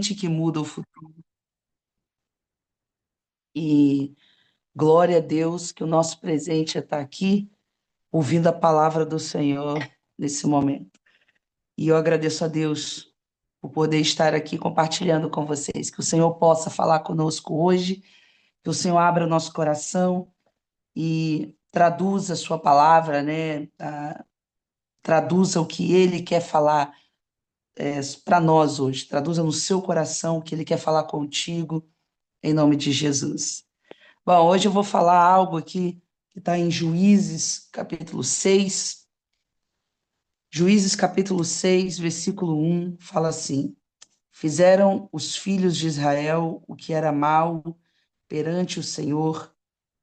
semente que muda o futuro. E glória a Deus que o nosso presente é estar aqui ouvindo a palavra do Senhor nesse momento. E eu agradeço a Deus por poder estar aqui compartilhando com vocês. Que o Senhor possa falar conosco hoje, que o Senhor abra o nosso coração e traduza a sua palavra, né? Traduza o que Ele quer falar para nós hoje. Traduza no seu coração o que Ele quer falar contigo, em nome de Jesus. Bom, hoje eu vou falar algo aqui que está em Juízes, capítulo 6. Juízes, capítulo 6, versículo 1, fala assim: Fizeram os filhos de Israel o que era mal perante o Senhor,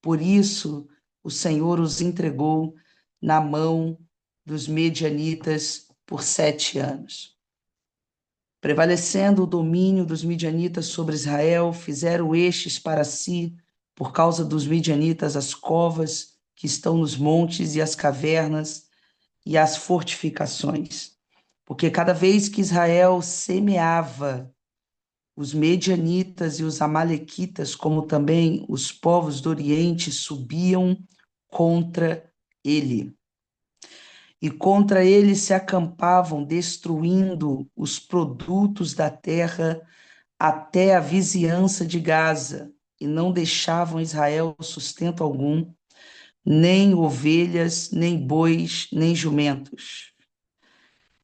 por isso o Senhor os entregou na mão dos medianitas por 7 anos. Prevalecendo o domínio dos midianitas sobre Israel, fizeram estes para si, por causa dos midianitas, as covas que estão nos montes e as cavernas e as fortificações. Porque cada vez que Israel semeava, os medianitas e os amalequitas, como também os povos do Oriente, subiam contra ele. E contra ele se acampavam, destruindo os produtos da terra até a vizinhança de Gaza, e não deixavam Israel sustento algum, nem ovelhas, nem bois, nem jumentos.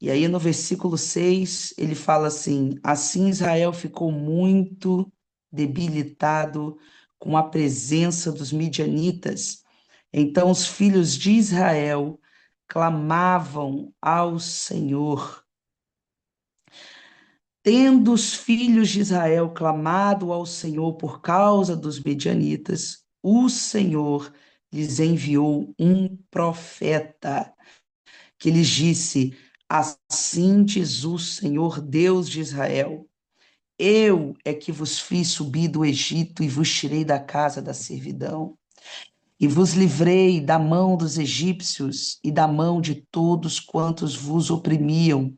E aí no versículo 6 ele fala assim: Assim Israel ficou muito debilitado com a presença dos midianitas. Então os filhos de Israel clamavam ao Senhor. Tendo os filhos de Israel clamado ao Senhor por causa dos medianitas, o Senhor lhes enviou um profeta que lhes disse: Assim diz o Senhor Deus de Israel: Eu é que vos fiz subir do Egito e vos tirei da casa da servidão, e vos livrei da mão dos egípcios e da mão de todos quantos vos oprimiam,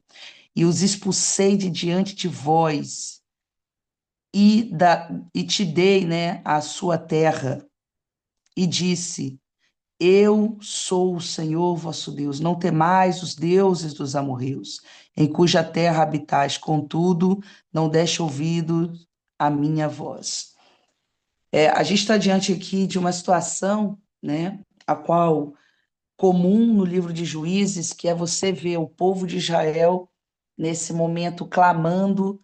e os expulsei de diante de vós, e te dei, né, a sua terra, e disse: Eu sou o Senhor vosso Deus, não temais os deuses dos amorreus, em cuja terra habitais, contudo, não deixe ouvido a minha voz. A gente está diante aqui de uma situação, né, a qual comum no livro de Juízes, que é você ver o povo de Israel nesse momento clamando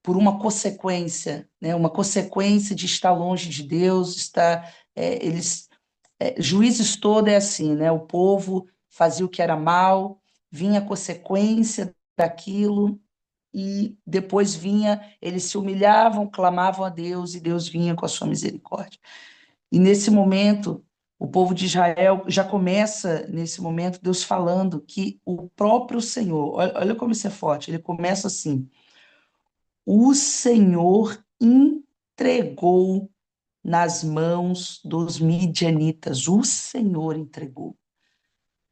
por uma consequência, né, uma consequência de estar longe de Deus, eles Juízes todo é assim, né? O povo fazia o que era mal, vinha a consequência daquilo e depois vinha, eles se humilhavam, clamavam a Deus e Deus vinha com a sua misericórdia. E nesse momento, o povo de Israel já começa, nesse momento, Deus falando que o próprio Senhor, olha como isso é forte, ele começa assim: o Senhor entregou nas mãos dos midianitas. O Senhor entregou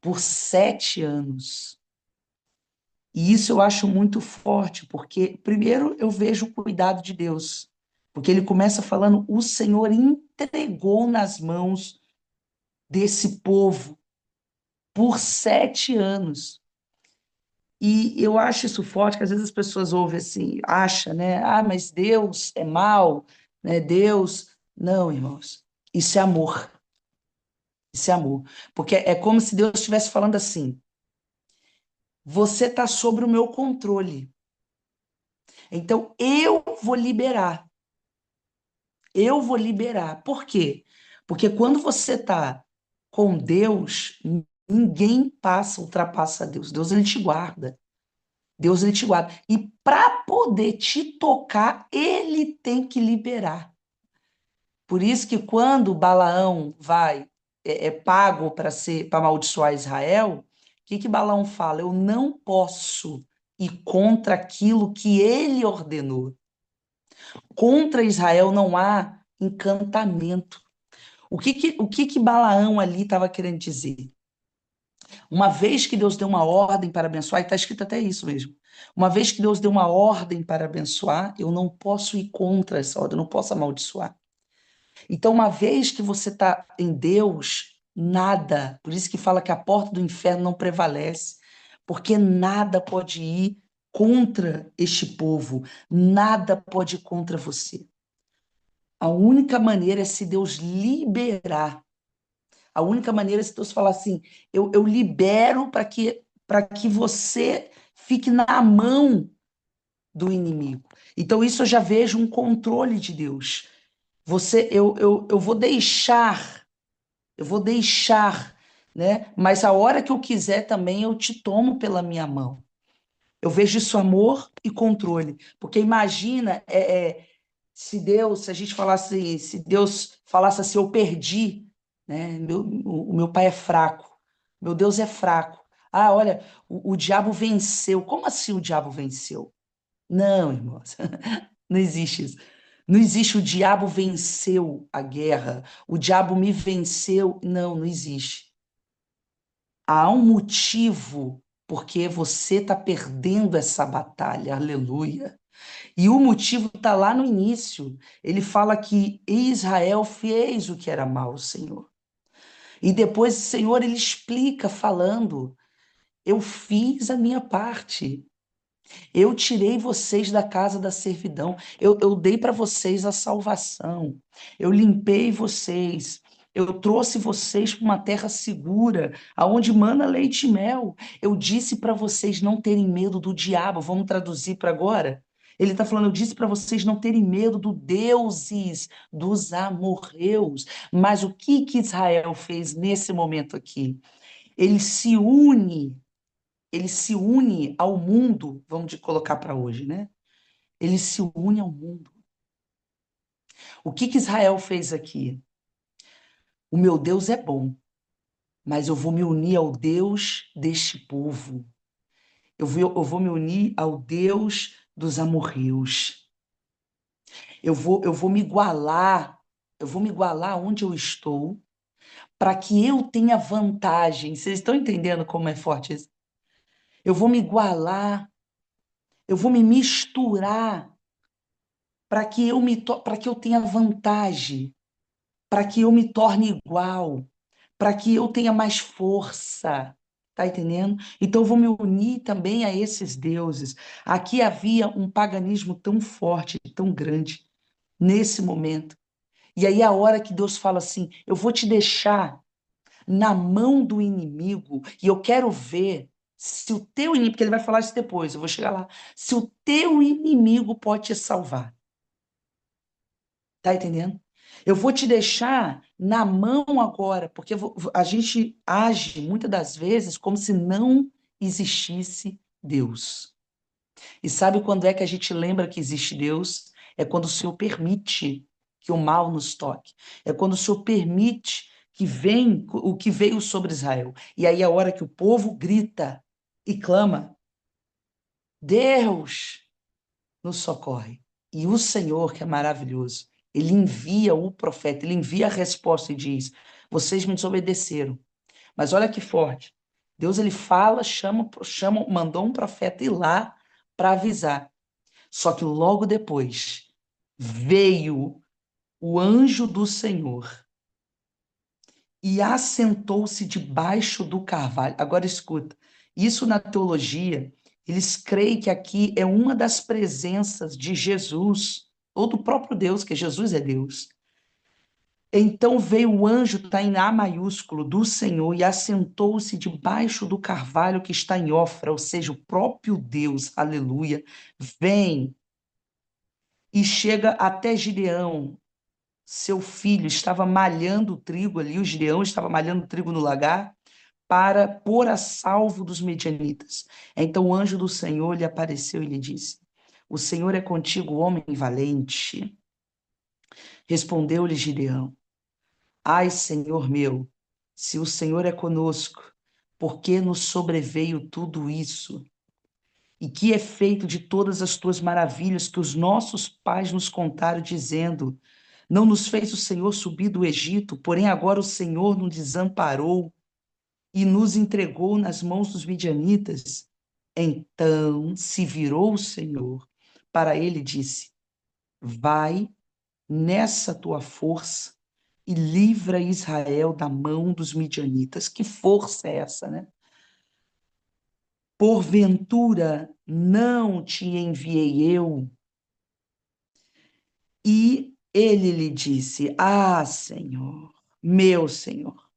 por 7 anos. E isso eu acho muito forte, porque, primeiro, eu vejo o cuidado de Deus, porque ele começa falando: o Senhor entregou nas mãos desse povo por 7 anos. E eu acho isso forte, que às vezes as pessoas ouvem assim, acham, né? Ah, mas Deus é mau, né? Deus. Não, irmãos, isso é amor. Isso é amor. Porque é como se Deus estivesse falando assim: você está sob o meu controle. Então eu vou liberar. Eu vou liberar. Por quê? Porque quando você está com Deus, ninguém ultrapassa Deus. Deus ele te guarda. Deus ele te guarda. E para poder te tocar, ele tem que liberar. Por isso que quando Balaão vai, é pago para amaldiçoar Israel, o que Balaão fala? Eu não posso ir contra aquilo que ele ordenou. Contra Israel não há encantamento. O que Balaão ali estava querendo dizer? Uma vez que Deus deu uma ordem para abençoar, e está escrito até isso mesmo. Uma vez que Deus deu uma ordem para abençoar, eu não posso ir contra essa ordem, eu não posso amaldiçoar. Então, uma vez que você está em Deus, nada, por isso que fala que a porta do inferno não prevalece, porque nada pode ir contra este povo, nada pode ir contra você. A única maneira é se Deus liberar. A única maneira é se Deus falar assim: eu libero para que você fique na mão do inimigo. Então, isso eu já vejo um controle de Deus. Eu vou deixar, né? Mas a hora que eu quiser também eu te tomo pela minha mão. Eu vejo isso amor e controle, porque imagina se a gente falasse, se Deus falasse assim, eu perdi, né? O meu pai é fraco, meu Deus é fraco. Ah, olha, o diabo venceu. Como assim o diabo venceu? Não, irmãos, não existe isso. Não existe o diabo venceu a guerra, o diabo me venceu. Não, não existe. Há um motivo porque você está perdendo essa batalha, aleluia. E o motivo está lá no início. Ele fala que Israel fez o que era mal, Senhor. E depois o Senhor ele explica falando: eu fiz a minha parte. Eu tirei vocês da casa da servidão. Eu dei para vocês a salvação. Eu limpei vocês. Eu trouxe vocês para uma terra segura, aonde mana leite e mel. Eu disse para vocês não terem medo do diabo. Vamos traduzir para agora? Ele está falando, eu disse para vocês não terem medo do deuses, dos amorreus. Mas o que que Israel fez nesse momento aqui? Ele se une ele se une ao mundo, vamos colocar para hoje, né? Ele se une ao mundo. O que que Israel fez aqui? O meu Deus é bom, mas eu vou me unir ao Deus deste povo. Eu vou me unir ao Deus dos amorreus. Eu vou me igualar, eu vou me igualar onde eu estou, para que eu tenha vantagem. Vocês estão entendendo como é forte isso? Eu vou me igualar, eu vou me misturar para que eu tenha vantagem, para que eu me torne igual, para que eu tenha mais força. Tá entendendo? Então eu vou me unir também a esses deuses. Aqui havia um paganismo tão forte, tão grande nesse momento. E aí a hora que Deus fala assim: "Eu vou te deixar na mão do inimigo e eu quero ver se o teu inimigo, porque ele vai falar isso depois, eu vou chegar lá, se o teu inimigo pode te salvar." Tá entendendo? Eu vou te deixar na mão agora, porque a gente age muitas das vezes como se não existisse Deus. E sabe quando é que a gente lembra que existe Deus? É quando o Senhor permite que o mal nos toque. É quando o Senhor permite que venha o que veio sobre Israel. E aí é a hora que o povo grita e clama: Deus nos socorre. E o Senhor, que é maravilhoso, ele envia o profeta, ele envia a resposta e diz: vocês me desobedeceram. Mas olha que forte. Deus ele fala, chama, mandou um profeta ir lá para avisar. Só que logo depois veio o anjo do Senhor e assentou-se debaixo do carvalho. Agora escuta, isso na teologia, eles creem que aqui é uma das presenças de Jesus, ou do próprio Deus, que Jesus é Deus. Então veio o anjo, está em A maiúsculo, do Senhor, e assentou-se debaixo do carvalho que está em Ofra, ou seja, o próprio Deus, aleluia, vem e chega até Gideão, seu filho, estava malhando o trigo ali, o Gideão estava malhando o trigo no lagar, para pôr a salvo dos medianitas. Então o anjo do Senhor lhe apareceu e lhe disse: o Senhor é contigo, homem valente. Respondeu-lhe Gideão: ai, Senhor meu, se o Senhor é conosco, por que nos sobreveio tudo isso? E que é feito de todas as tuas maravilhas que os nossos pais nos contaram, dizendo: não nos fez o Senhor subir do Egito, porém agora o Senhor nos desamparou e nos entregou nas mãos dos midianitas. Então se virou o Senhor para ele e disse: vai nessa tua força e livra Israel da mão dos midianitas. Que força é essa, né? Porventura não te enviei eu? E ele lhe disse: ah, Senhor, meu Senhor,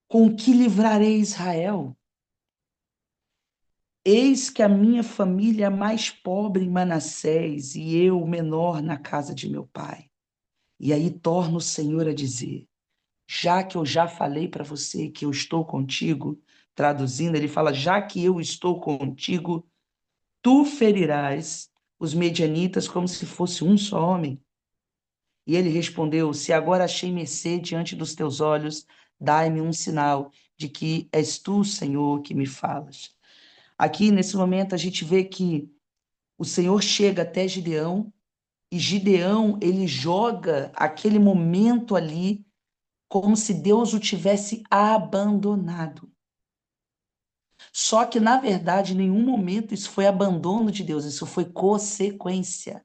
com que livrarei Israel? Eis que a minha família é mais pobre em Manassés e eu menor na casa de meu pai. E aí torna o Senhor a dizer: já que eu já falei para você que eu estou contigo, traduzindo, ele fala: já que eu estou contigo, tu ferirás os medianitas como se fosse um só homem. E ele respondeu: se agora achei mercê diante dos teus olhos, dai-me um sinal de que és tu, Senhor, que me falas. Aqui, nesse momento, a gente vê que o Senhor chega até Gideão, e Gideão, ele joga aquele momento ali como se Deus o tivesse abandonado. Só que, na verdade, em nenhum momento isso foi abandono de Deus, isso foi consequência.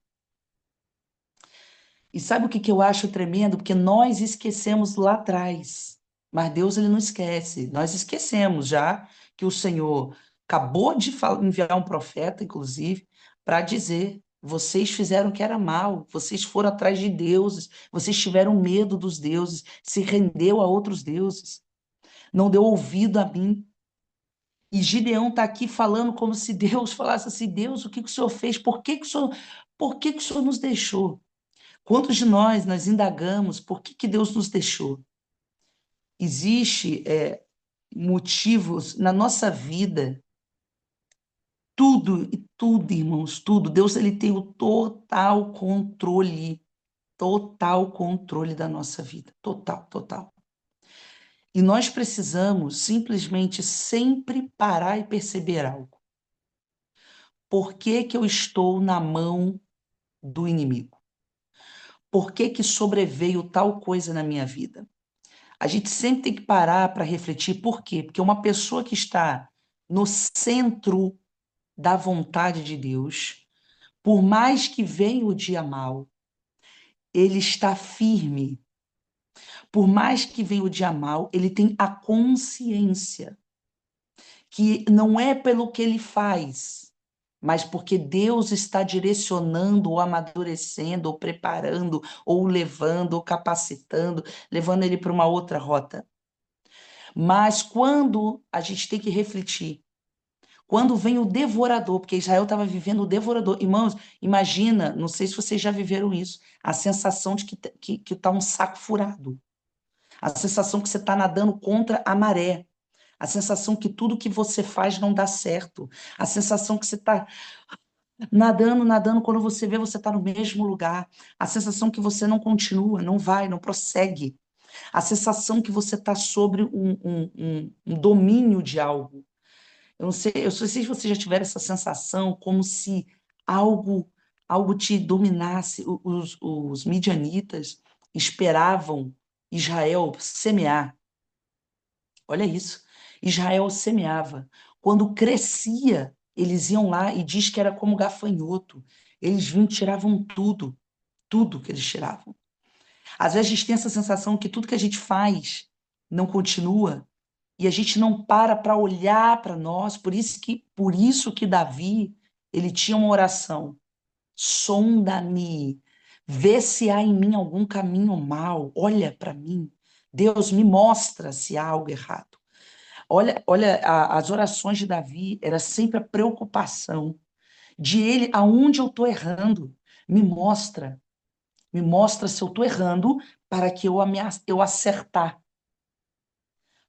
E sabe o que eu acho tremendo? Porque nós esquecemos lá atrás, mas Deus ele não esquece. Nós esquecemos já que o Senhor acabou de enviar um profeta, inclusive, para dizer: vocês fizeram o que era mal, vocês foram atrás de deuses, vocês tiveram medo dos deuses, se rendeu a outros deuses, não deu ouvido a mim. E Gideão está aqui falando como se Deus falasse assim: Deus, o que o Senhor fez? Por que o Senhor nos deixou? Quantos de nós indagamos por que Deus nos deixou? Existe motivos na nossa vida, tudo e tudo, irmãos, tudo. Deus ele tem o total controle da nossa vida, total, total. E nós precisamos simplesmente sempre parar e perceber algo. Por que que eu estou na mão do inimigo? Por que que sobreveio tal coisa na minha vida? A gente sempre tem que parar para refletir. Por quê? Porque uma pessoa que está no centro da vontade de Deus, por mais que venha o dia mal, ele está firme. Por mais que venha o dia mal, ele tem a consciência que não é pelo que ele faz, mas porque Deus está direcionando, ou amadurecendo, ou preparando, ou levando, ou capacitando, levando ele para uma outra rota. Mas quando a gente tem que refletir, quando vem o devorador, porque Israel estava vivendo o devorador. Irmãos, imagina, não sei se vocês já viveram isso, a sensação de que tá um saco furado. A sensação que você está nadando contra a maré. A sensação que tudo que você faz não dá certo. A sensação que você está nadando, nadando, quando você vê, você está no mesmo lugar. A sensação que você não continua, não vai, não prossegue. A sensação que você está sobre um domínio de algo. Eu não sei se você já tiver essa sensação, como se algo, algo te dominasse. Os midianitas esperavam Israel semear. Olha isso. Israel semeava. Quando crescia, eles iam lá e diz que era como gafanhoto. Eles vinham e tiravam tudo, tudo que eles tiravam. Às vezes a gente tem essa sensação que tudo que a gente faz não continua e a gente não para olhar para nós. Por isso que Davi, ele tinha uma oração: sonda-me, vê se há em mim algum caminho mau, olha para mim. Deus me mostra se há algo errado. Olha, as orações de Davi era sempre a preocupação de ele, aonde eu estou errando. Me mostra, me mostra se eu estou errando para que eu acertar.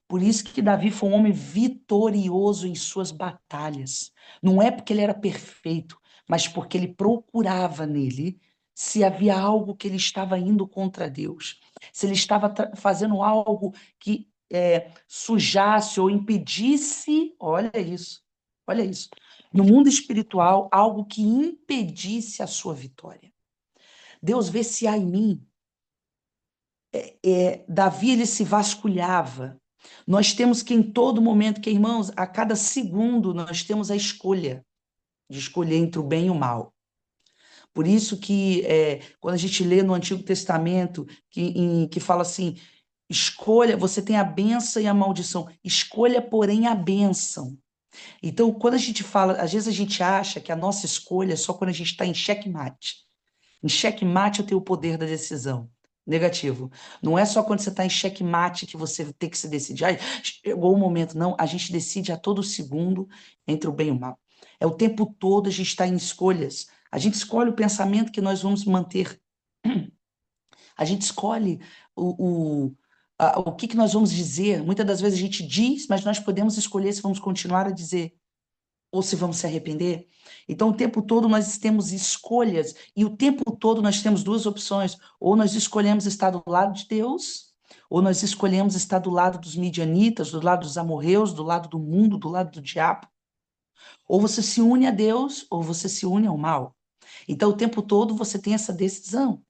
Por isso que Davi foi um homem vitorioso em suas batalhas. Não é porque ele era perfeito, mas porque ele procurava nele se havia algo que ele estava indo contra Deus, se ele estava fazendo algo que sujasse ou impedisse, olha isso, no mundo espiritual, algo que impedisse a sua vitória. Deus vê se há em mim. Davi, ele se vasculhava. Nós temos que em todo momento, que irmãos, a cada segundo nós temos a escolha de escolher entre o bem e o mal. Por isso que quando a gente lê no Antigo Testamento que fala assim, escolha, você tem a bênção e a maldição, escolha, porém, a bênção. Então, quando a gente fala, às vezes a gente acha que a nossa escolha é só quando a gente está em xeque-mate. Em xeque-mate eu tenho o poder da decisão. Negativo. Não é só quando você está em xeque-mate que você tem que se decidir. Ai, chegou o momento. Não, a gente decide a todo segundo entre o bem e o mal. É o tempo todo a gente está em escolhas. A gente escolhe o pensamento que nós vamos manter. A gente escolhe o que nós vamos dizer. Muitas das vezes a gente diz, mas nós podemos escolher se vamos continuar a dizer ou se vamos se arrepender. Então, o tempo todo nós temos escolhas, e o tempo todo nós temos duas opções: ou nós escolhemos estar do lado de Deus, ou nós escolhemos estar do lado dos midianitas, do lado dos amorreus, do lado do mundo, do lado do diabo. Ou você se une a Deus, ou você se une ao mal. Então, o tempo todo você tem essa decisão.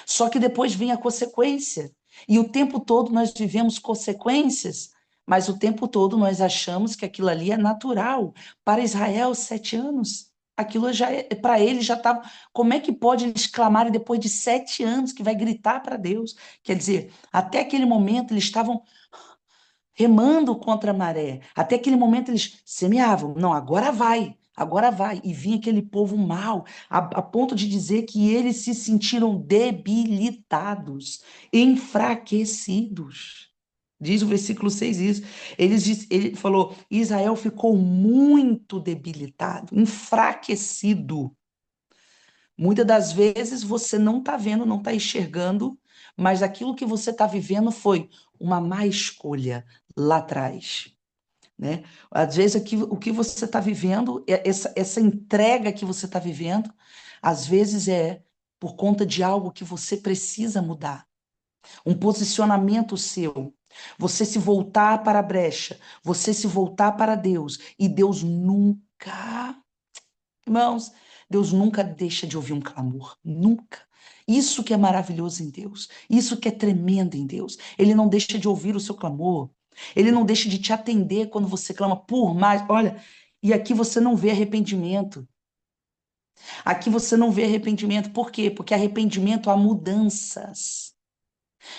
Só que depois vem a consequência. E o tempo todo nós vivemos consequências, mas o tempo todo nós achamos que aquilo ali é natural. Para Israel, 7 anos. Aquilo já para eles já estava. Como é que pode eles clamarem depois de 7 anos que vai gritar para Deus? Quer dizer, até aquele momento eles estavam remando contra a maré. Até aquele momento eles semeavam. Não, agora vai. Agora vai. E vinha aquele povo mau, a ponto de dizer que eles se sentiram debilitados, enfraquecidos. Diz o versículo 6 isso. Ele falou: Israel ficou muito debilitado, enfraquecido. Muitas das vezes você não está vendo, não está enxergando, mas aquilo que você está vivendo foi uma má escolha lá atrás, né? Às vezes o que você está vivendo, essa entrega que você está vivendo, às vezes é por conta de algo que você precisa mudar, um posicionamento seu. Você se voltar para a brecha, você se voltar para Deus, e Deus nunca, irmãos, Deus nunca deixa de ouvir um clamor, nunca. Isso que é maravilhoso em Deus, isso que é tremendo em Deus. Ele não deixa de ouvir o seu clamor, ele não deixa de te atender quando você clama por mais. Olha, e aqui você não vê arrependimento. Aqui você não vê arrependimento. Por quê? Porque arrependimento há mudanças.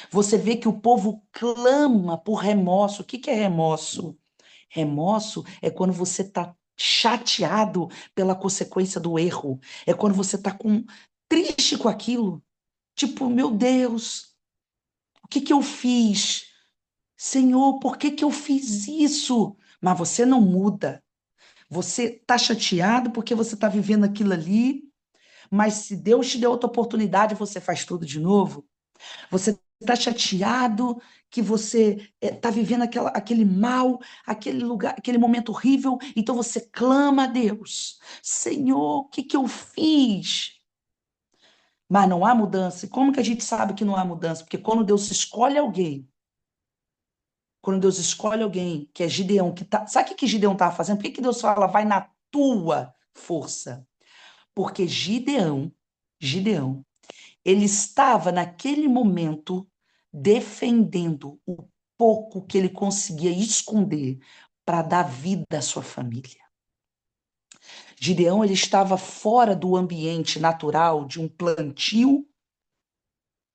Você vê que o povo clama por remorso. O que que é remorso? Remorso é quando você está chateado pela consequência do erro. É quando você está triste com aquilo. Tipo, meu Deus, o que que eu fiz? Senhor, por que que eu fiz isso? Mas você não muda. Você está chateado porque você está vivendo aquilo ali, mas se Deus te deu outra oportunidade, você faz tudo de novo. Você está chateado que você está vivendo aquele mal, aquele lugar, aquele momento horrível, então você clama a Deus: Senhor, o que que eu fiz? Mas não há mudança. E como que a gente sabe que não há mudança? Porque quando Deus escolhe alguém, que é Gideão, que tá, sabe o que que Gideão estava fazendo? Por que que Deus fala, vai na tua força? Porque Gideão, ele estava naquele momento defendendo o pouco que ele conseguia esconder para dar vida à sua família. Gideão, ele estava fora do ambiente natural de um plantio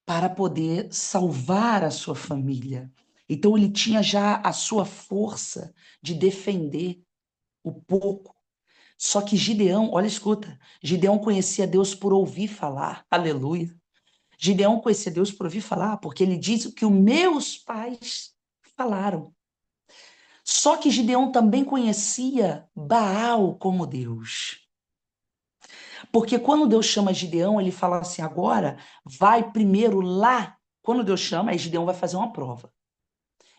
para poder salvar a sua família. Então ele tinha já a sua força de defender o pouco. Só que Gideão, olha, escuta, Gideão conhecia Deus por ouvir falar. Aleluia. Gideão conhecia Deus por ouvir falar, porque ele diz o que os meus pais falaram. Só que Gideão também conhecia Baal como Deus. Porque quando Deus chama Gideão, ele fala assim: agora vai primeiro lá. Quando Deus chama, aí Gideão vai fazer uma prova.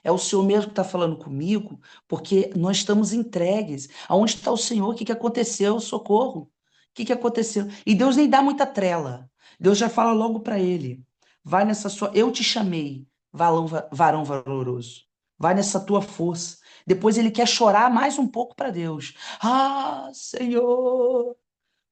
É o Senhor mesmo que está falando comigo, porque nós estamos entregues. Aonde está o Senhor? O que que aconteceu? Socorro. O que que aconteceu? E Deus nem dá muita trela. Deus já fala logo para ele: vai nessa sua. Eu te chamei, varão valoroso. Vai nessa tua força. Depois ele quer chorar mais um pouco para Deus. Ah, Senhor.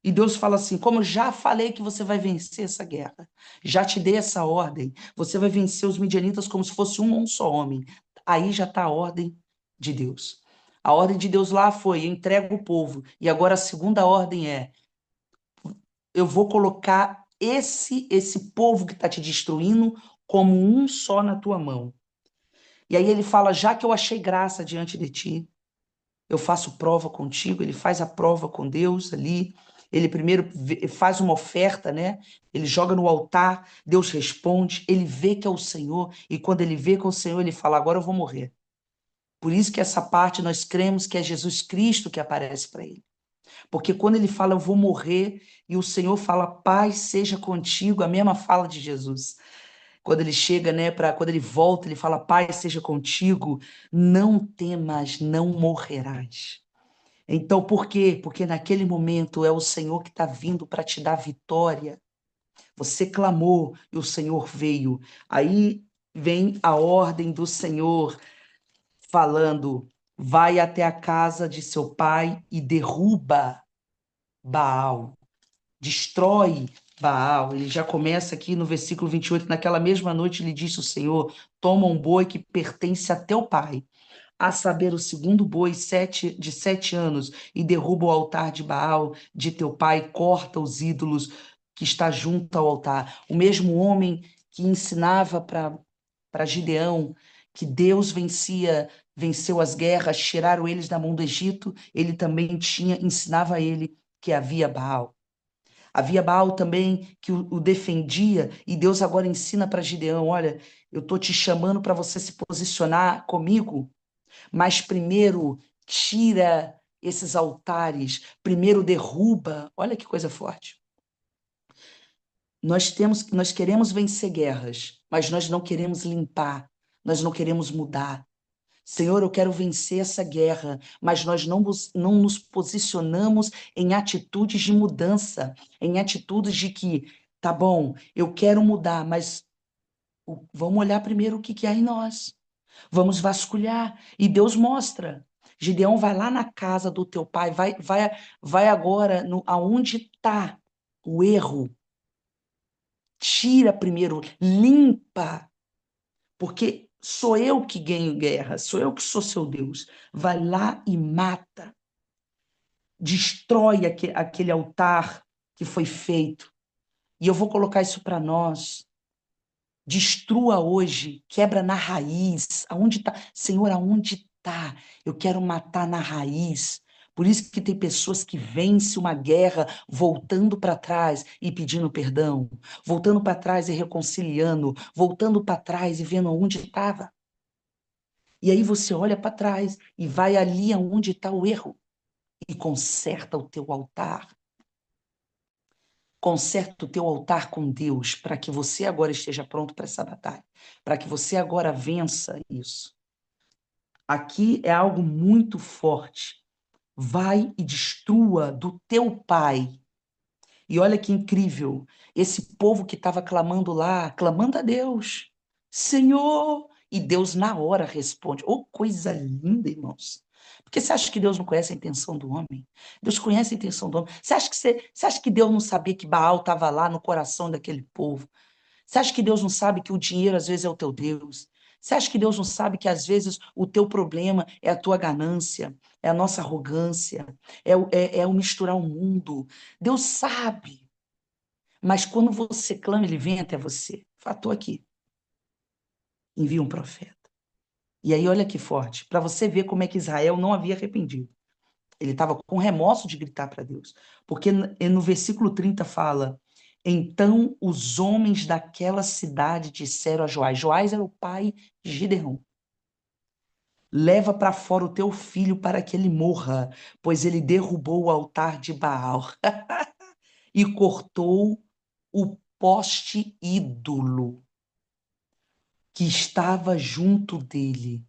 E Deus fala assim: como eu já falei que você vai vencer essa guerra, já te dei essa ordem, você vai vencer os midianitas como se fosse um só homem. Aí já está a ordem de Deus. A ordem de Deus lá foi: entrega o povo. E agora a segunda ordem é: eu vou colocar esse povo que está te destruindo como um só na tua mão. E aí ele fala: já que eu achei graça diante de ti, eu faço prova contigo. Ele faz a prova com Deus ali. Ele primeiro faz uma oferta, né? Ele joga no altar, Deus responde, ele vê que é o Senhor, e quando ele vê que é o Senhor, ele fala: agora eu vou morrer. Por isso que essa parte nós cremos que é Jesus Cristo que aparece para ele. Porque quando ele fala, eu vou morrer, e o Senhor fala, paz seja contigo, a mesma fala de Jesus. Quando ele chega, né, quando ele volta, ele fala, paz seja contigo, não temas, não morrerás. Então, por quê? Porque naquele momento é o Senhor que está vindo para te dar vitória. Você clamou e o Senhor veio. Aí vem a ordem do Senhor falando, vai até a casa de seu pai e derruba Baal, destrói Baal. Ele já começa aqui no versículo 28, naquela mesma noite lhe disse o Senhor, toma um boi que pertence a teu pai, a saber, o segundo boi de 7 anos, e derruba o altar de Baal de teu pai, corta os ídolos que está junto ao altar. O mesmo homem que ensinava para Gideão que Deus venceu as guerras, tiraram eles da mão do Egito, ele também ensinava a ele que havia Baal. Havia Baal também que o defendia, e Deus agora ensina para Gideão: olha, eu estou te chamando para você se posicionar comigo, mas primeiro tira esses altares, primeiro derruba. Olha que coisa forte. Nós queremos vencer guerras, mas nós não queremos limpar, nós não queremos mudar. Senhor, eu quero vencer essa guerra, mas nós não nos posicionamos em atitudes de mudança, em atitudes de que, tá bom, eu quero mudar, mas vamos olhar primeiro o que há em nós. Vamos vasculhar. E Deus mostra. Gideão vai lá na casa do teu pai, vai agora aonde está o erro. Tira primeiro, limpa, porque sou eu que ganho guerra, sou eu que sou seu Deus. Vai lá e mata, destrói aquele altar que foi feito. E eu vou colocar isso para nós. Destrua hoje, quebra na raiz. Aonde está? Senhor, aonde está? Eu quero matar na raiz. Por isso que tem pessoas que vencem uma guerra voltando para trás e pedindo perdão, voltando para trás e reconciliando, voltando para trás e vendo onde estava. E aí você olha para trás e vai ali aonde está o erro e conserta o teu altar. Conserta o teu altar com Deus para que você agora esteja pronto para essa batalha, para que você agora vença isso. Aqui é algo muito forte. Vai e destrua do teu pai. E olha que incrível, esse povo que estava clamando lá, clamando a Deus, Senhor, e Deus na hora responde. Oh, coisa linda, irmãos. Porque você acha que Deus não conhece a intenção do homem? Deus conhece a intenção do homem. Você acha que Deus não sabia que Baal estava lá no coração daquele povo? Você acha que Deus não sabe que o dinheiro às vezes é o teu Deus? Você acha que Deus não sabe que às vezes o teu problema é a tua ganância, é a nossa arrogância, é o misturar o mundo? Deus sabe. Mas quando você clama, ele vem até você. Fator aqui. Envia um profeta. E aí, olha que forte, para você ver como é que Israel não havia arrependido. Ele estava com remorso de gritar para Deus. Porque no versículo 30 fala: então os homens daquela cidade disseram a Joás. Joás era o pai de Gideão. Leva para fora o teu filho para que ele morra, pois ele derrubou o altar de Baal e cortou o poste ídolo que estava junto dele.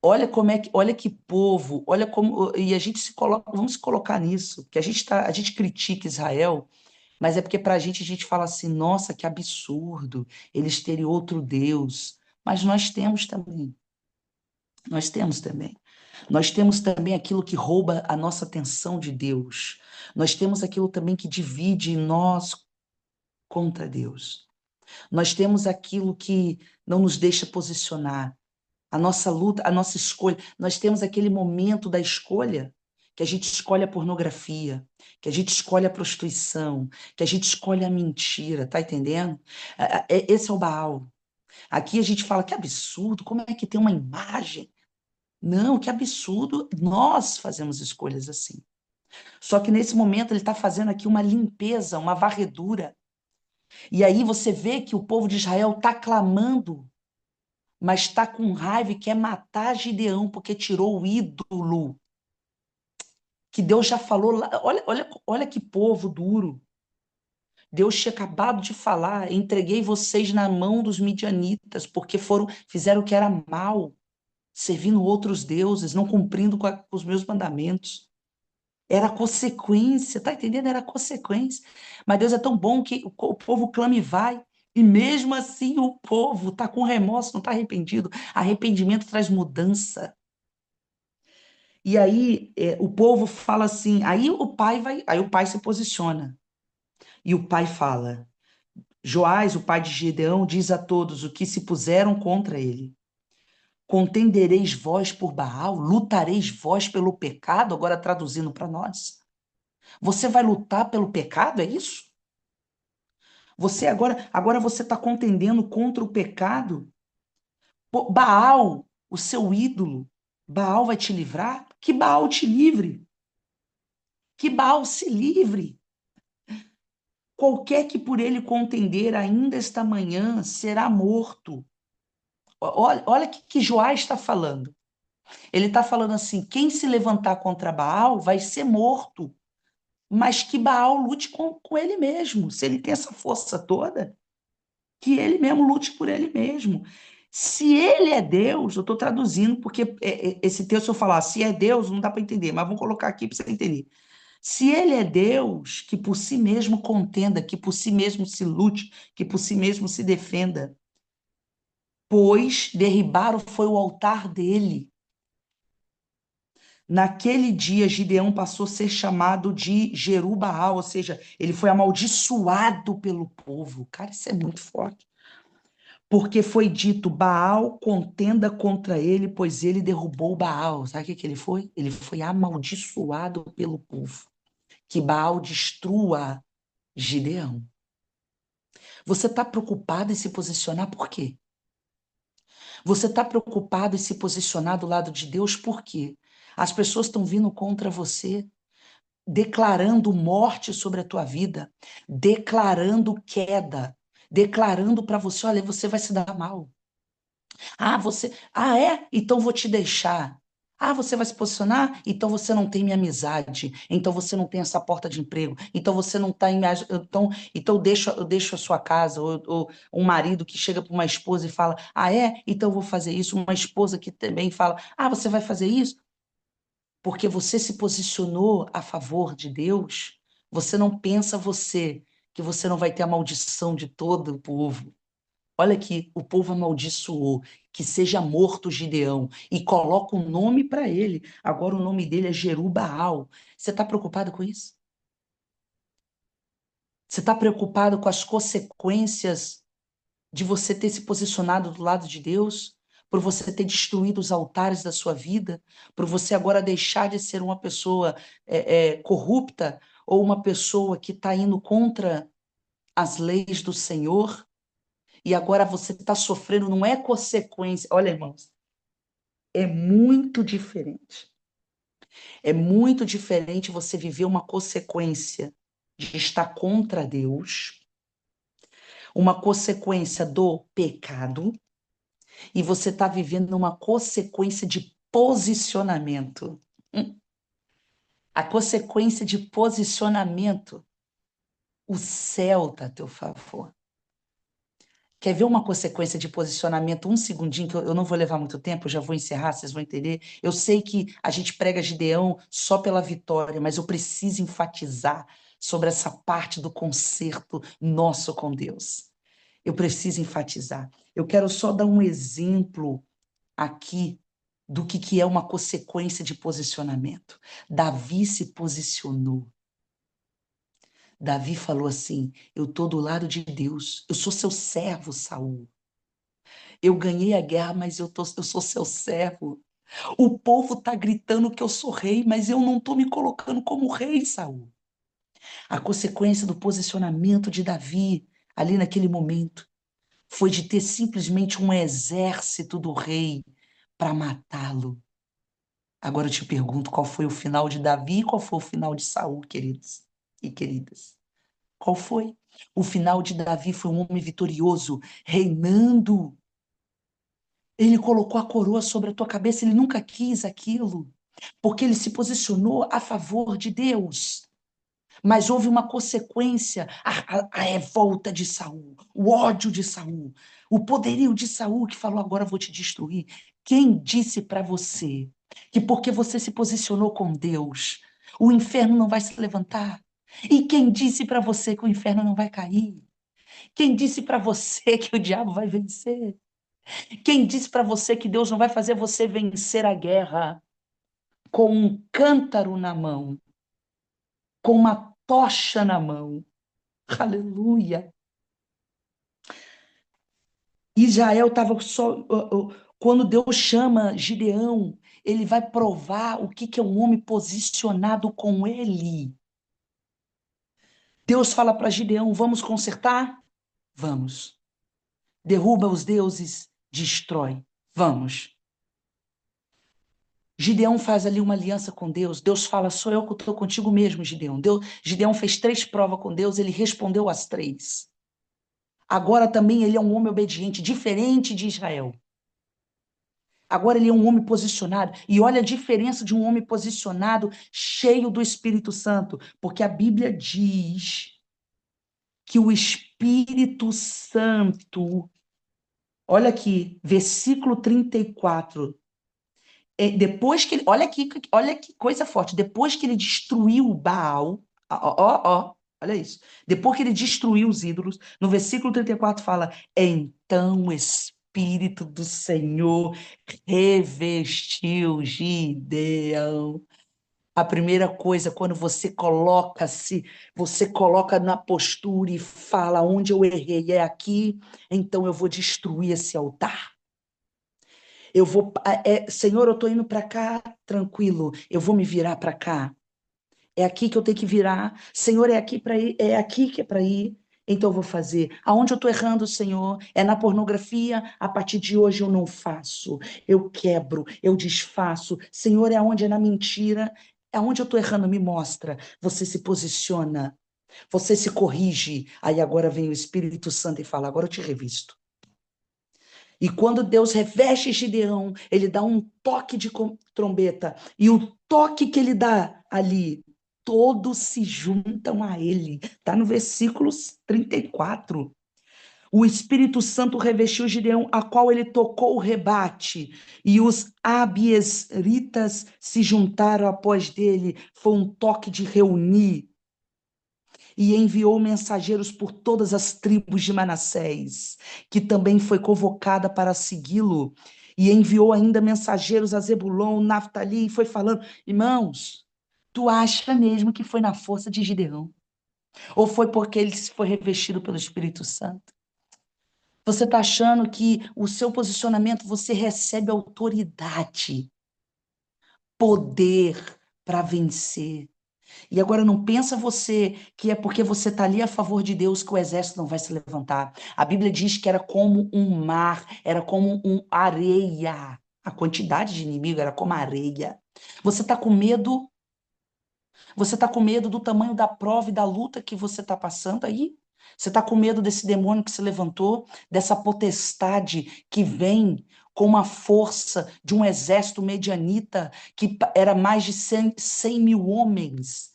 Olha que povo, olha como, e a gente se coloca, vamos se colocar nisso, que a gente critica Israel, mas é porque para a gente fala assim, nossa, que absurdo, eles terem outro Deus. Mas nós temos também, nós temos também. Nós temos também aquilo que rouba a nossa atenção de Deus. Nós temos aquilo também que divide nós contra Deus. Nós temos aquilo que não nos deixa posicionar. A nossa luta, a nossa escolha. Nós temos aquele momento da escolha que a gente escolhe a pornografia, que a gente escolhe a prostituição, que a gente escolhe a mentira, tá entendendo? Esse é o Baal. Aqui a gente fala que absurdo, como é que tem uma imagem? Não, que absurdo, nós fazemos escolhas assim. Só que nesse momento ele está fazendo aqui uma limpeza, uma varredura. E aí você vê que o povo de Israel está clamando, mas está com raiva e quer matar Gideão porque tirou o ídolo. Que Deus já falou lá. Olha que povo duro. Deus tinha acabado de falar: entreguei vocês na mão dos midianitas, porque fizeram o que era mal, servindo outros deuses, não cumprindo com os meus mandamentos. Era consequência, tá entendendo? Era consequência. Mas Deus é tão bom que o povo clama e vai. E mesmo assim o povo está com remorso, não está arrependido. Arrependimento traz mudança. E aí o povo fala assim, aí o pai se posiciona. E o pai fala: Joás, o pai de Gideão, diz a todos o que se puseram contra ele: contendereis vós por Baal? Lutareis vós pelo pecado? Agora traduzindo para nós. Você vai lutar pelo pecado, é isso? Você agora você está contendendo contra o pecado? Pô, Baal, o seu ídolo, Baal vai te livrar? Que Baal te livre? Que Baal se livre? Qualquer que por ele contender ainda esta manhã será morto. Olha o que Joás está falando. Ele está falando assim: quem se levantar contra Baal vai ser morto. Mas que Baal lute com ele mesmo. Se ele tem essa força toda, que ele mesmo lute por ele mesmo. Se ele é Deus, eu estou traduzindo, porque esse texto, se eu falar se é Deus, não dá para entender, mas vamos colocar aqui para você entender. Se ele é Deus, que por si mesmo contenda, que por si mesmo se lute, que por si mesmo se defenda, pois derribaram foi o altar dele. Naquele dia, Gideão passou a ser chamado de Jerubaal, ou seja, ele foi amaldiçoado pelo povo. Cara, isso é muito forte. Porque foi dito: Baal contenda contra ele, pois ele derrubou Baal. Sabe o que ele foi? Ele foi amaldiçoado pelo povo. Que Baal destrua Gideão. Você está preocupado em se posicionar por quê? Você está preocupado em se posicionar do lado de Deus por quê? As pessoas estão vindo contra você, declarando morte sobre a tua vida, declarando queda, declarando para você: olha, você vai se dar mal. Ah, é? Então vou te deixar. Ah, você vai se posicionar? Então você não tem minha amizade. Então você não tem essa porta de emprego. Então você não está em minha. Então eu deixo a sua casa. Ou um marido que chega para uma esposa e fala: ah, é? Então eu vou fazer isso. Uma esposa que também fala: ah, você vai fazer isso? Porque você se posicionou a favor de Deus. Você não pensa que você não vai ter a maldição de todo o povo. Olha aqui, o povo amaldiçoou, que seja morto Gideão, e coloca um nome para ele. Agora o nome dele é Jerubaal. Você está preocupado com isso? Você está preocupado com as consequências de você ter se posicionado do lado de Deus? Por você ter destruído os altares da sua vida? Por você agora deixar de ser uma pessoa corrupta ou uma pessoa que está indo contra as leis do Senhor? E agora você está sofrendo, não é consequência. Olha, irmãos, é muito diferente. É muito diferente você viver uma consequência de estar contra Deus, uma consequência do pecado, e você está vivendo uma consequência de posicionamento. A consequência de posicionamento, o céu está a teu favor. Quer ver uma consequência de posicionamento? Um segundinho, que eu não vou levar muito tempo, eu já vou encerrar, vocês vão entender. Eu sei que a gente prega Gideão só pela vitória, mas eu preciso enfatizar sobre essa parte do concerto nosso com Deus. Eu preciso enfatizar. Eu quero só dar um exemplo aqui do que é uma consequência de posicionamento. Davi se posicionou. Davi falou assim: eu estou do lado de Deus, eu sou seu servo, Saul. Eu ganhei a guerra, mas eu sou seu servo. O povo está gritando que eu sou rei, mas eu não estou me colocando como rei, Saul. A consequência do posicionamento de Davi, ali naquele momento, foi de ter simplesmente um exército do rei para matá-lo. Agora eu te pergunto, qual foi o final de Davi e qual foi o final de Saul, queridos e queridas? Qual foi? O final de Davi foi um homem vitorioso, reinando. Ele colocou a coroa sobre a tua cabeça, ele nunca quis aquilo, porque ele se posicionou a favor de Deus. Mas houve uma consequência, a revolta de Saul, o ódio de Saul, o poderio de Saul que falou: agora eu vou te destruir. Quem disse para você que porque você se posicionou com Deus, o inferno não vai se levantar? E quem disse para você que o inferno não vai cair? Quem disse para você que o diabo vai vencer? Quem disse para você que Deus não vai fazer você vencer a guerra com um cântaro na mão, com uma tocha na mão? Aleluia! Israel estava só. Quando Deus chama Gideão, ele vai provar o que é um homem posicionado com ele. Deus fala para Gideão: vamos consertar? Vamos. Derruba os deuses, destrói. Vamos. Gideão faz ali uma aliança com Deus. Deus fala: sou eu que estou contigo mesmo, Gideão. Gideão fez 3 provas com Deus, ele respondeu as 3. Agora também ele é um homem obediente, diferente de Israel. Agora ele é um homem posicionado. E olha a diferença de um homem posicionado, cheio do Espírito Santo. Porque a Bíblia diz que o Espírito Santo, olha aqui, versículo 34. Depois que ele, olha que coisa forte. Depois que ele destruiu o Baal, olha isso. Depois que ele destruiu os ídolos, no versículo 34 fala: então o Espírito do Senhor revestiu Gideão. A primeira coisa, quando você coloca na postura e fala: onde eu errei é aqui, então eu vou destruir esse altar. Eu vou, Senhor, eu estou indo para cá, tranquilo, eu vou me virar para cá. É aqui que eu tenho que virar. Senhor, é aqui para ir, é aqui que é para ir. Então eu vou fazer. Aonde eu estou errando, Senhor? É na pornografia? A partir de hoje eu não faço. Eu quebro, eu desfaço. Senhor, é aonde é na mentira? É aonde eu estou errando? Me mostra. Você se posiciona, você se corrige. Aí agora vem o Espírito Santo e fala: agora eu te revisto. E quando Deus reveste Gideão, ele dá um toque de trombeta. E o toque que ele dá ali, todos se juntam a ele. Está no versículo 34. O Espírito Santo revestiu Gideão, a qual ele tocou o rebate. E os abiesritas se juntaram após dele. Foi um toque de reunir. E enviou mensageiros por todas as tribos de Manassés, que também foi convocada para segui-lo, e enviou ainda mensageiros a Zebulon, Naftali, e foi falando: irmãos, tu acha mesmo que foi na força de Gideão? Ou foi porque ele foi revestido pelo Espírito Santo? Você está achando que o seu posicionamento, você recebe autoridade, poder para vencer. E agora não pensa você que é porque você está ali a favor de Deus que o exército não vai se levantar. A Bíblia diz que era como um mar, era como areia. A quantidade de inimigo era como areia. Você está com medo? Você está com medo do tamanho da prova e da luta que você está passando aí? Você está com medo desse demônio que se levantou, dessa potestade que vem com uma força de um exército medianita que era mais de 100 mil homens,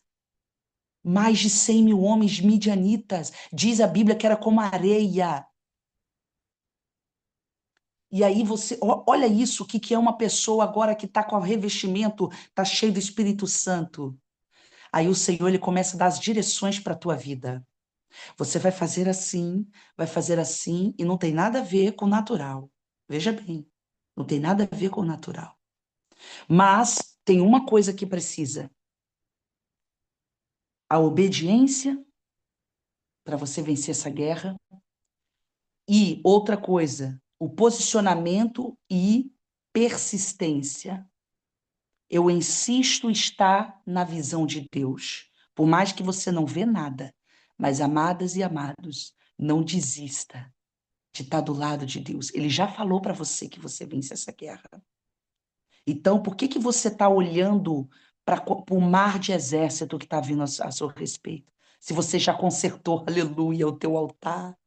mais de 100 mil homens midianitas. Diz a Bíblia que era como areia. E aí você, olha isso, o que, que é uma pessoa agora que está com o revestimento, está cheio do Espírito Santo. Aí o Senhor, ele começa a dar as direções para a tua vida. Você vai fazer assim, e não tem nada a ver com o natural. Veja bem, não tem nada a ver com o natural. Mas tem uma coisa que precisa: a obediência para você vencer essa guerra. E outra coisa, O posicionamento e persistência. Eu insisto está na visão de Deus. Por mais que você não vê nada, mas amadas e amados, não desista de estar do lado de Deus. Ele já falou para você que você vence essa guerra. Então, por que que você está olhando para o mar de exército que está vindo a seu respeito? Se você já consertou, aleluia, o teu altar.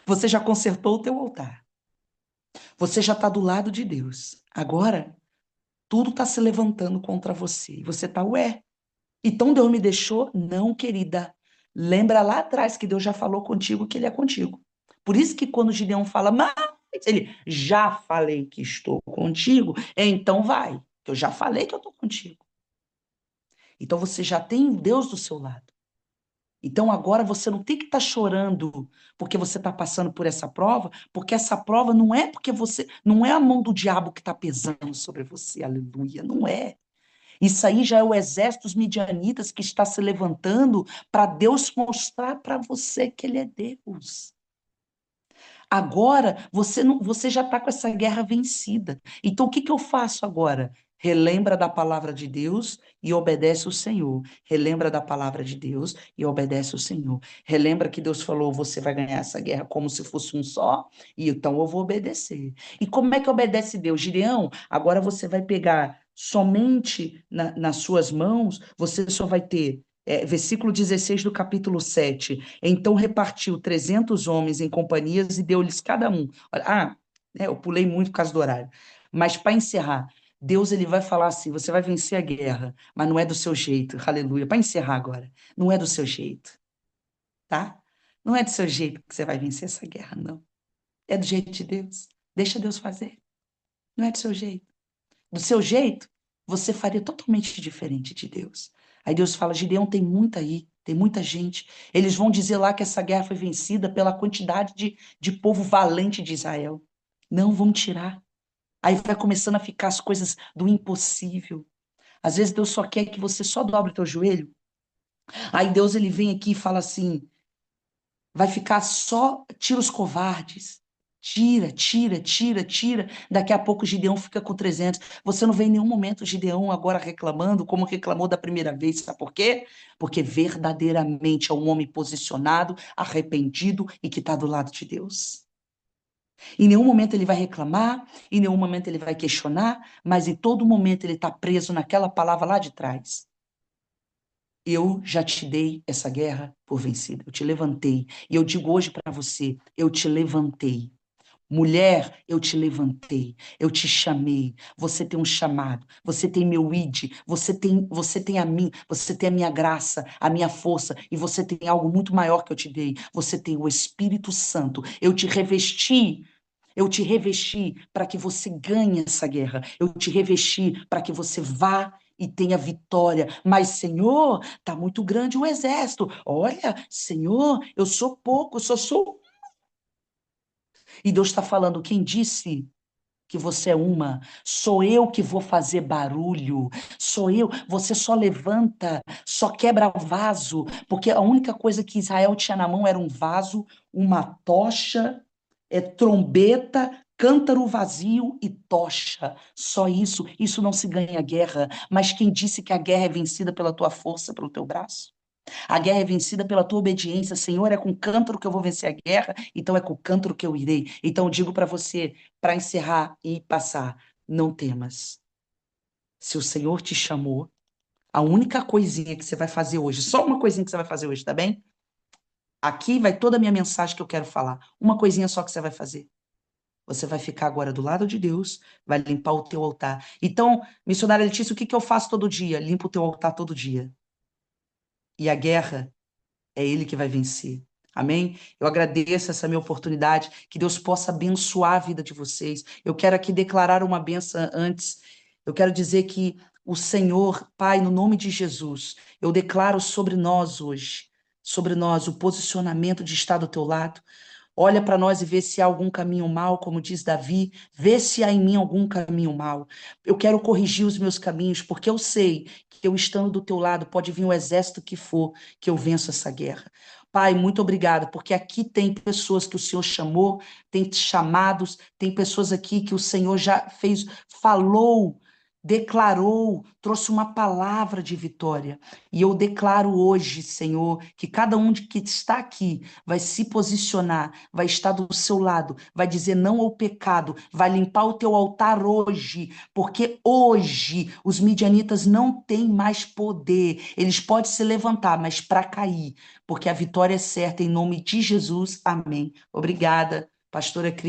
Você já consertou o teu altar. Você já está do lado de Deus. Agora, tudo está se levantando contra você. E você está, ué, então Deus me deixou? Não, querida. Lembra lá atrás que Deus já falou contigo que Ele é contigo. Por isso que quando Gideão fala, mas ele, já falei que estou contigo, então vai. Eu já falei que eu estou contigo. Então você já tem Deus do seu lado. Então agora você não tem que estar chorando porque você está passando por essa prova, porque essa prova não é porque você, não é a mão do diabo que está pesando sobre você, aleluia, não é. Isso aí já é o exército dos midianitas que está se levantando para Deus mostrar para você que Ele é Deus. Agora você não, você já está com essa guerra vencida. Então o que que eu faço agora? Relembra da palavra de Deus e obedece o Senhor. Relembra da palavra de Deus e obedece o Senhor. Relembra que Deus falou: você vai ganhar essa guerra como se fosse um só, e então eu vou obedecer. E como é que obedece Deus? Gideão, agora você vai pegar somente nas suas mãos, você só vai ter. Versículo 16 do capítulo 7. Então repartiu 300 homens em companhias e deu-lhes cada um. Eu pulei muito por causa do horário. Mas para encerrar, Deus ele vai falar assim: você vai vencer a guerra, mas não é do seu jeito. Aleluia. Para encerrar agora, não é do seu jeito, tá? Não é do seu jeito que você vai vencer essa guerra, não. É do jeito de Deus. Deixa Deus fazer. Não é do seu jeito. Do seu jeito, você faria totalmente diferente de Deus. Aí Deus fala: Gideão, tem muita aí, tem muita gente. Eles vão dizer lá que essa guerra foi vencida pela quantidade de povo valente de Israel. Não vão tirar. Aí vai começando a ficar as coisas do impossível. Às vezes Deus só quer que você só dobre o teu joelho. Aí Deus ele vem aqui e fala assim: vai ficar só, tira os covardes. Tira, tira, tira, tira. Daqui a pouco o Gideão fica com 300. Você não vê em nenhum momento o Gideão agora reclamando, como reclamou da primeira vez. Sabe por quê? Porque verdadeiramente é um homem posicionado, arrependido e que está do lado de Deus. Em nenhum momento ele vai reclamar, em nenhum momento ele vai questionar, mas em todo momento ele está preso naquela palavra lá de trás. Eu já te dei essa guerra por vencida. Eu te levantei. E eu digo hoje para você: eu te levantei. Mulher, eu te levantei, eu te chamei. Você tem um chamado, você tem meu ID, você tem a mim, você tem a minha graça, a minha força, e você tem algo muito maior que eu te dei. Você tem o Espírito Santo. Eu te revesti para que você ganhe essa guerra. Eu te revesti para que você vá e tenha vitória. Mas, Senhor, está muito grande o exército. Olha, Senhor, eu sou pouco, eu só sou. E Deus está falando: quem disse que você é uma? Sou eu que vou fazer barulho. Sou eu. Você só levanta, só quebra vaso, porque a única coisa que Israel tinha na mão era um vaso, uma tocha, trombeta, cântaro vazio e tocha. Só isso. Isso não se ganha guerra. Mas quem disse que a guerra é vencida pela tua força, pelo teu braço? A guerra é vencida pela tua obediência. Senhor, é com o cântaro que eu vou vencer a guerra, então é com o cântaro que eu irei. Então eu digo para você, para encerrar e passar, não temas. Se o Senhor te chamou, a única coisinha que você vai fazer hoje, só uma coisinha que você vai fazer hoje, tá bem? Aqui vai toda a minha mensagem que eu quero falar. Uma coisinha só que você vai fazer. Você vai ficar agora do lado de Deus, vai limpar o teu altar. Então, missionária Letícia, o que que eu faço todo dia? Limpo o teu altar todo dia. E a guerra é Ele que vai vencer. Amém? Eu agradeço essa minha oportunidade, que Deus possa abençoar a vida de vocês. Eu quero aqui declarar uma benção antes. Eu quero dizer que o Senhor, Pai, no nome de Jesus, eu declaro sobre nós hoje, sobre nós, o posicionamento de estar do teu lado. Olha para nós e vê se há algum caminho mal, como diz Davi, vê se há em mim algum caminho mal. Eu quero corrigir os meus caminhos, porque eu sei que eu estando do teu lado, pode vir o exército que for, que eu venço essa guerra. Pai, muito obrigado, porque aqui tem pessoas que o Senhor chamou, tem chamados, tem pessoas aqui que o Senhor já fez, falou, declarou, trouxe uma palavra de vitória. E eu declaro hoje, Senhor, que cada um que está aqui vai se posicionar, vai estar do seu lado, vai dizer não ao pecado, vai limpar o teu altar hoje, porque hoje os midianitas não têm mais poder. Eles podem se levantar, mas para cair, porque a vitória é certa em nome de Jesus. Amém. Obrigada, pastora Cris.